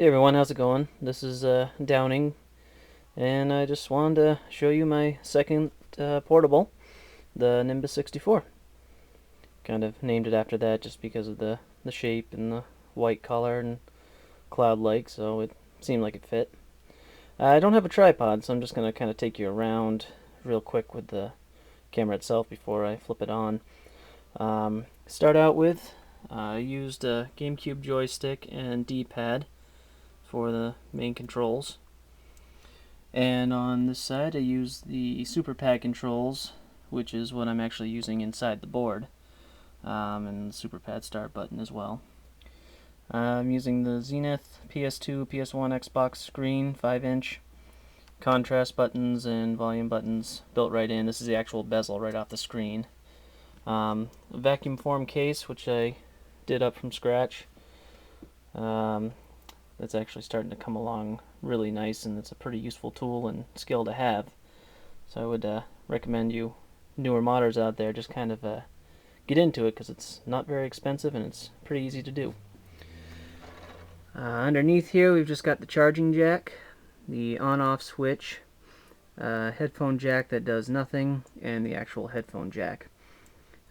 Hey everyone, how's it going? This is Downing, and I just wanted to show you my second portable, the Nimbus 64. Kind of named it after that just because of the shape and the white color and cloud-like, so it seemed like it fit. I don't have a tripod, so I'm just going to kind of take you around real quick with the camera itself before I flip it on. Start out with, I used a GameCube joystick and D-pad for the main controls. And on this side I use the Super Pad controls, which is what I'm actually using inside the board, and the Super Pad start button as well. I'm using the Zenith PS2, PS1, Xbox screen, 5-inch, contrast buttons and volume buttons built right in. This is the actual bezel right off the screen. A vacuum form case, which I did up from scratch. That's actually starting to come along really nice, and it's a pretty useful tool and skill to have. So I would recommend you newer modders out there just kind of get into it, because it's not very expensive and it's pretty easy to do. Underneath here we've just got the charging jack, the on-off switch, headphone jack that does nothing, and the actual headphone jack.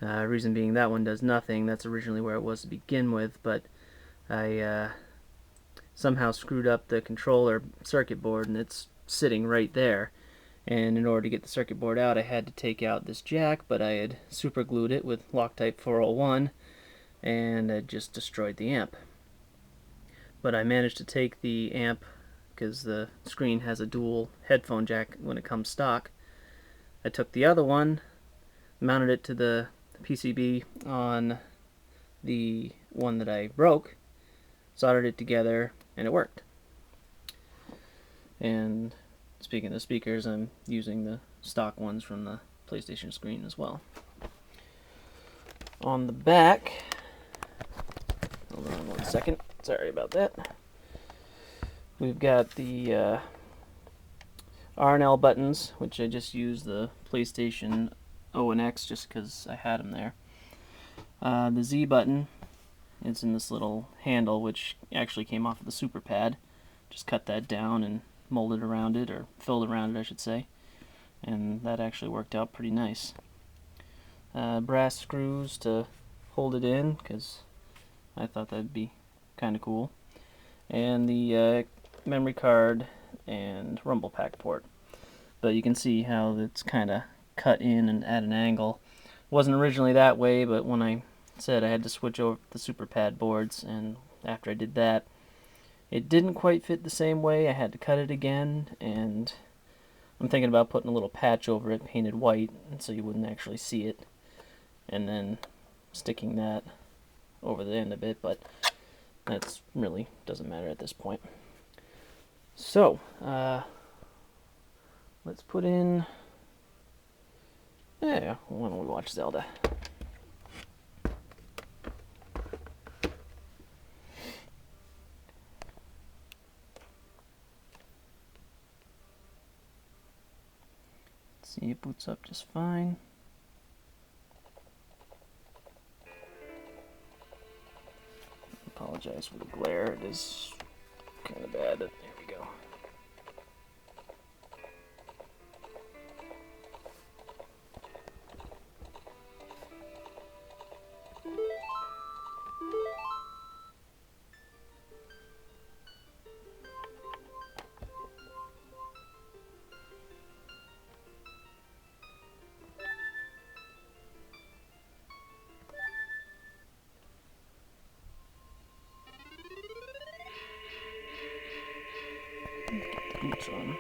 Reason being that one does nothing, that's originally where it was to begin with, but I somehow screwed up the controller circuit board and it's sitting right there. And in order to get the circuit board out, I had to take out this jack, but I had super glued it with Loctite 401 and I just destroyed the amp. But I managed to take the amp, because the screen has a dual headphone jack when it comes stock. I took the other one, mounted it to the PCB on the one that I broke, soldered it together, and it worked. And speaking of speakers, I'm using the stock ones from the PlayStation screen as well. On the back, hold on one second, sorry about that. We've got the R and L buttons, which I just used the PlayStation O and X just because I had them there. The Z button, it's in this little handle, which actually came off of the Super Pad. Just cut that down and molded around it, or filled around it I should say, and that actually worked out pretty nice. Brass screws to hold it in, because I thought that'd be kind of cool, and the memory card and rumble pack port. But you can see how it's kind of cut in and at an angle. Wasn't originally that way, but when I said I had to switch over the Super Pad boards, and after I did that, it didn't quite fit the same way. I had to cut it again, and I'm thinking about putting a little patch over it painted white so you wouldn't actually see it, and then sticking that over the end of it, but that's really doesn't matter at this point. So let's put in, why don't we watch Zelda? See, it boots up just fine. Apologize for the glare, it is kind of bad. There we go. Get the boots on.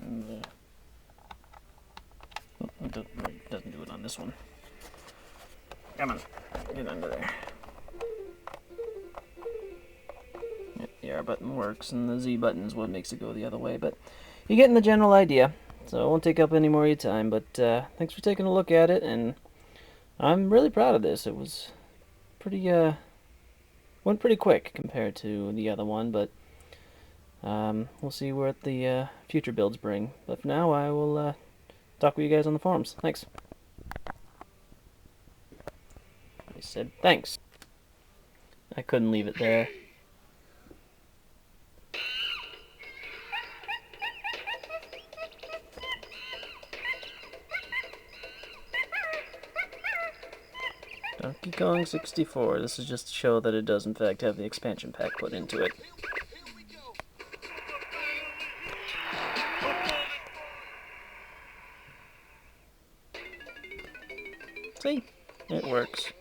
And it doesn't do it on this one. Come on, get under there. Yep, the R button works, and the Z button is what makes it go the other way, but you're getting the general idea. So I won't take up any more of your time, but thanks for taking a look at it, and I'm really proud of this. It was pretty, went pretty quick compared to the other one, but We'll see what the future builds bring. But for now, I will talk with you guys on the forums. Thanks. I said thanks. I couldn't leave it there. Donkey Kong 64. This is just to show that it does in fact have the expansion pack put into it. See? It works.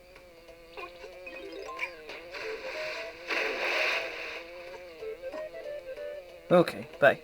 Okay, bye.